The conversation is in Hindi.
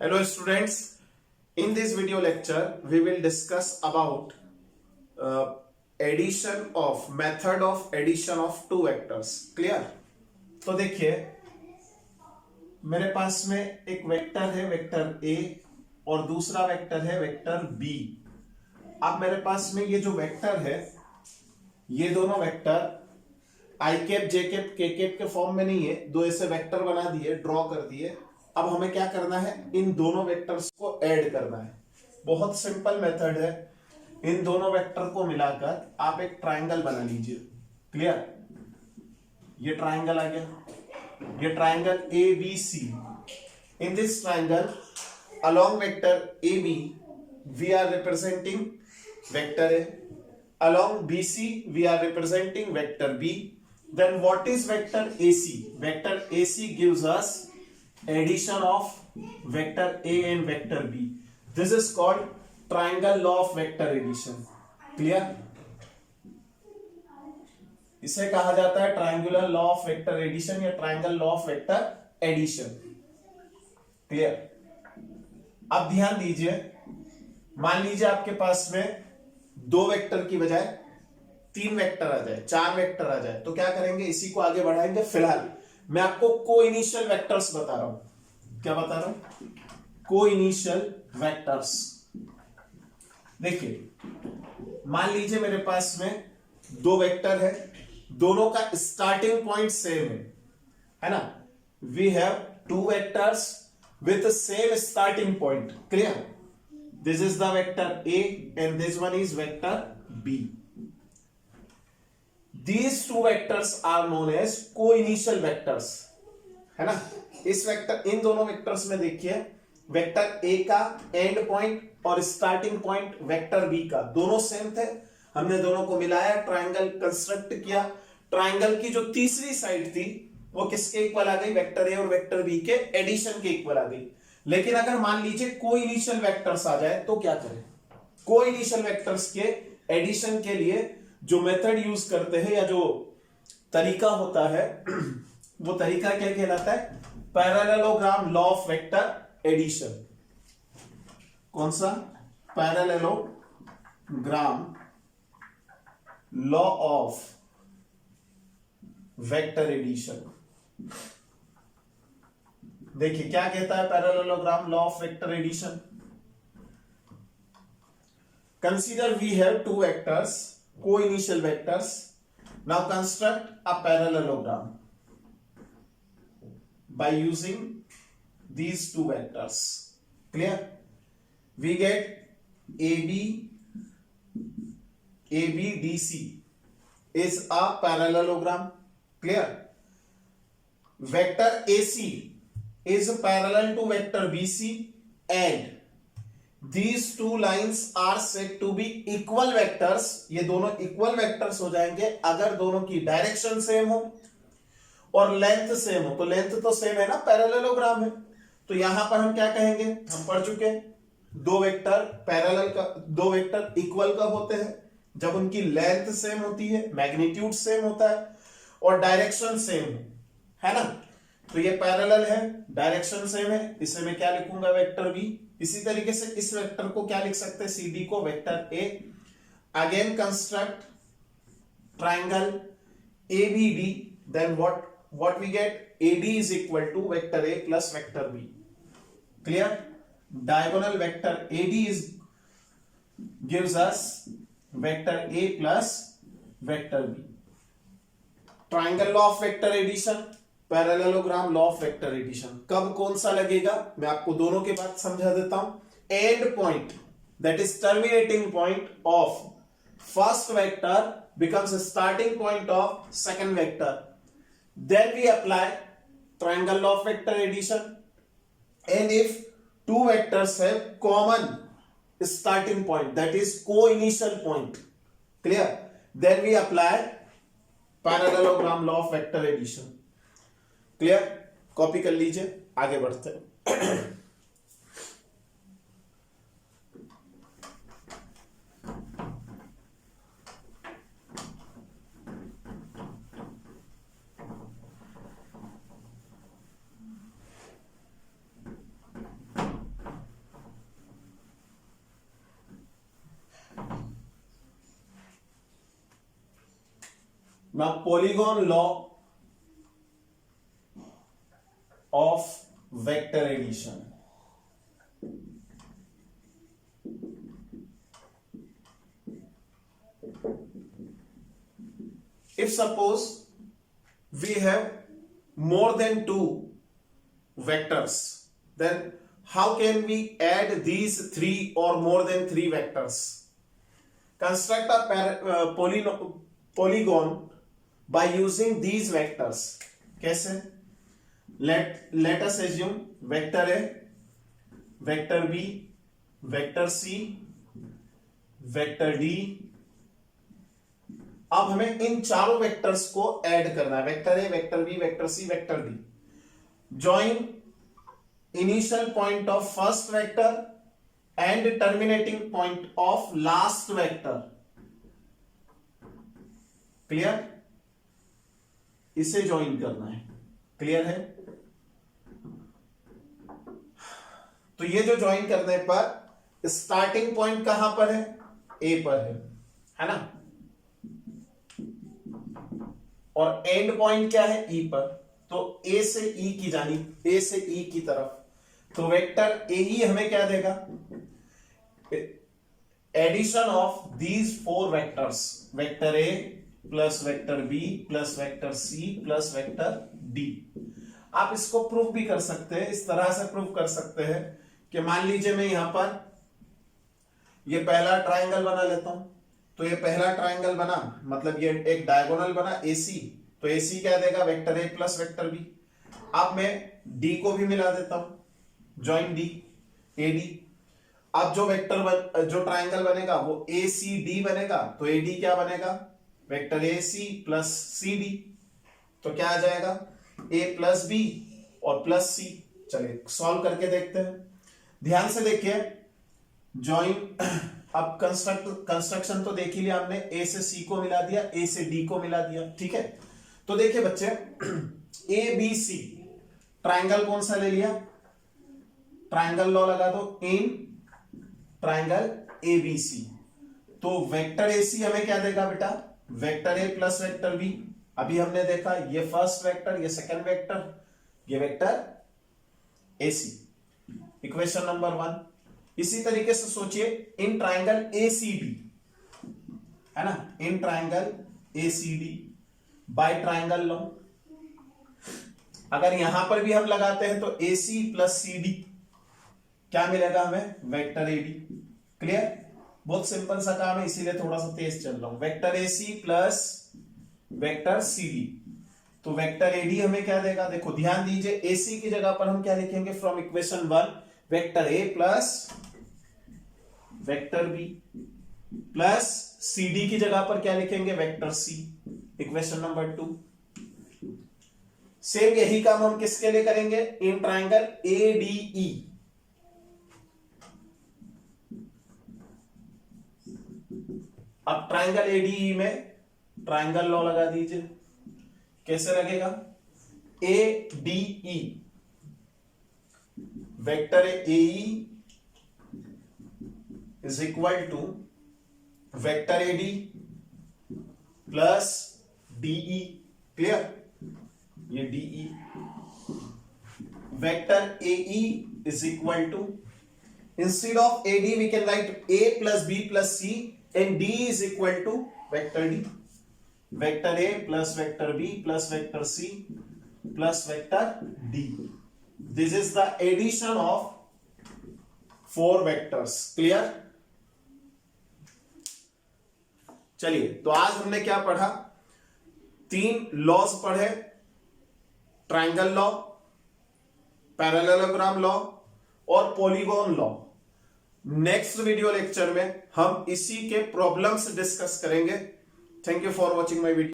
Hello students, in this video lecture we will discuss about method of addition of two vectors. Clear? तो देखिए मेरे पास में एक वेक्टर है वेक्टर A और दूसरा वेक्टर है वेक्टर B। अब मेरे पास में ये जो वेक्टर है ये दोनों वेक्टर आई कैप जे कैप के कैप के फॉर्म में नहीं है, दो ऐसे वेक्टर बना दिए, ड्रॉ कर दिए। अब हमें क्या करना है, इन दोनों वेक्टर्स को ऐड करना है। बहुत सिंपल मेथड है। इन दोनों वेक्टर को मिलाकर आप एक ट्रायंगल बना लीजिए। क्लियर? ये ट्रायंगल आ गया, ये triangle A B C. In this triangle along vector AB we are representing vector A, along BC we are representing vector B. Then what is vector AC? Vector AC gives us addition of vector A and vector B. This is called triangle law of vector addition. Clear? इसे कहा जाता है triangular law of vector addition या triangle law of vector addition. Clear? अब ध्यान दीजिए, मान लीजिए आपके पास में दो वेक्टर की बजाय तीन वेक्टर आ जाए, चार वेक्टर आ जाए, तो क्या करेंगे, इसी को आगे बढ़ाएंगे। फिलहाल मैं आपको को इनिशियल वेक्टर्स बता रहा हूं। क्या बता रहा हूं? को इनिशियल वेक्टर्स। देखिए मान लीजिए मेरे पास में दो वेक्टर है, दोनों का स्टार्टिंग पॉइंट सेम है ना। We have two vectors with the same starting point. Clear? This is the vector A and this one is vector B. These two vectors are known as co-initial vectors, है ना। इस वेक्टर, इन दोनों वेक्टर्स में देखिए, वेक्टर A का एंड पॉइंट और स्टार्टिंग पॉइंट वेक्टर B का दोनों सेम थे। हमने दोनों को मिलाया, ट्रायंगल कंस्ट्रक्ट किया। ट्रायंगल की जो तीसरी साइड थी वो किसके इक्वल आ गई? वेक्टर ए और वेक्टर बी के एडिशन के इक्वल आ गई। लेकिन अगर मान लीजिए को इनिशियल वेक्टर्स आ जाए तो क्या करें? को इनिशियल वेक्टर्स के एडिशन के लिए जो मेथड यूज करते हैं या जो तरीका होता है वो तरीका क्या कहलाता है? Parallelogram law of vector addition. कौन सा? Parallelogram law of vector addition. देखिए क्या कहता है parallelogram law of vector addition. Consider we have two vectors, को initial vectors. Now construct a parallelogram by using these two vectors. Clear? We get ABDC is a parallelogram. Clear? Vector AC is parallel to vector BC and these two lines are said to be equal vectors. ये दोनों equal vectors हो जाएंगे अगर दोनों की डायरेक्शन सेम हो और लेंथ सेम हो। तो लेंथ तो सेम है ना, पैरेललोग्राम है। तो यहां पर हम क्या कहेंगे? हम पढ़ चुके हैं, दो वेक्टर पैरेलल का, दो वेक्टर इक्वल कब होते हैं? जब उनकी लेंथ सेम होती है, मैग्नीट्यूड सेम होता है और डायरेक्शन सेम है ना। तो ये पैरेलल है, डायरेक्शन सेम है, इसे मैं क्या लिखूंगा? Vector B. इसी तरीके से इस वेक्टर को क्या लिख सकते हैं? सी बी को vector A. Again construct triangle A B D. Then what we get? AD is equal to vector A plus vector B. Clear? Diagonal vector AD gives us vector A plus vector B. Triangle law of vector addition, parallelogram law of vector addition. कब कौन सा लगेगा मैं आपको दोनों के बाद समझा देता हूं। End point, that is terminating point of first vector becomes a starting point of second vector. Then we apply triangle law of vector addition, and if two vectors have common starting point, that is co-initial point, clear, then we apply parallelogram law of vector addition. Clear? Copy कर लीजिए, आगे बढ़ते हैं। Now polygon law of vector addition. If suppose we have more than two vectors, then how can we add these three or more than three vectors? Construct a polygon by using these vectors. कैसे? Let us assume vector A, vector B, vector C, vector D. अब हमें इन चारों वेक्टर्स को ऐड करना है, vector A, vector B, vector C, vector D. Join initial point of first vector and terminating point of last vector. Clear? इसे ज्वाइन करना है. क्लियर है? तो ये जो ज्वाइन करने पर स्टार्टिंग पॉइंट कहां पर है? ए पर है ना? और एंड पॉइंट क्या है? ई पर. तो ए से ई की जानिब, ए से ई की तरफ, तो वेक्टर ए ई हमें क्या देगा? Addition of these four vectors, vector A plus vector B plus vector C plus vector D. आप इसको प्रूफ भी कर सकते हैं, इस तरह से प्रूफ कर सकते हैं कि मान लीजिए मैं यहां पर ये पहला ट्राइंगल बना लेता हूं. तो ये पहला ट्राइंगल बना, मतलब ये एक डायगोनल बना एसी. तो एसी क्या देगा? Vector A plus vector B. अब मैं डी को भी मिला देता हूं, ज्वाइन डी, ए डी. अब जो जो ट्राइंगल बनेगा वो ए सी डी बनेगा. तो ए डी क्या बनेगा? Vector A C plus C D. तो क्या आ जाएगा? ए प्लस बी और प्लस सी. चलिए सॉल्व करके देखते हैं. ध्यान से देखिए, ज्वाइन. अब कंस्ट्रक्शन तो देख ही लिया हमने. ए से सी को मिला दिया, ए से डी को मिला दिया. ठीक है. तो देखिए बच्चे, ए बी सी ट्राइंगल कौन सा ले लिया? ट्राइंगल लॉ लगा दो इन ट्राइंगल ए बी सी. तो वेक्टर ए सी हमें क्या देगा बेटा? Vector A plus vector B. अभी हमने देखा ये फर्स्ट वेक्टर, ये सेकंड वेक्टर, ये vector A C. Equation number 1. इसी तरीके से सोचिए इन ट्राइंगल ए सी डी, है ना? In triangle A C D by triangle law. अगर यहां पर भी हम लगाते हैं तो ए सी प्लस सी डी क्या मिलेगा हमें? Vector A D. क्लियर? बहुत सिंपल सा काम है, इसीलिए थोड़ा सा तेज चल रहा हूं. Vector A C plus vector C D. तो वेक्टर ए डी हमें क्या देगा? देखो ध्यान दीजिए, ए सी की जगह पर हम क्या लिखेंगे? From equation 1 vector A plus vector B plus C D की जगह पर क्या लिखेंगे? Vector C. Equation number 2. Same यही काम हम किसके लिए करेंगे? In triangle A D E. अब ट्राइंगल ए डी ई में ट्राइंगल लॉ लगा दीजिए. कैसे लगेगा? A D E, vector A E is equal to vector A D plus D E. Clear? ये D E. Vector A E is equal to, instead of A D we can write A plus B plus C and D is equal to vector D. Vector A plus vector B plus vector C plus vector D. This is the addition of 4 vectors. Clear? चलिए, तो आज हमने क्या पढ़ा? 3 लॉज पढ़े. ट्राइंगल लॉ, पैरेललोग्राम लॉ और polygon law. Next video lecture में हम इसी के प्रॉब्लम्स डिस्कस करेंगे. Thank you for watching my video.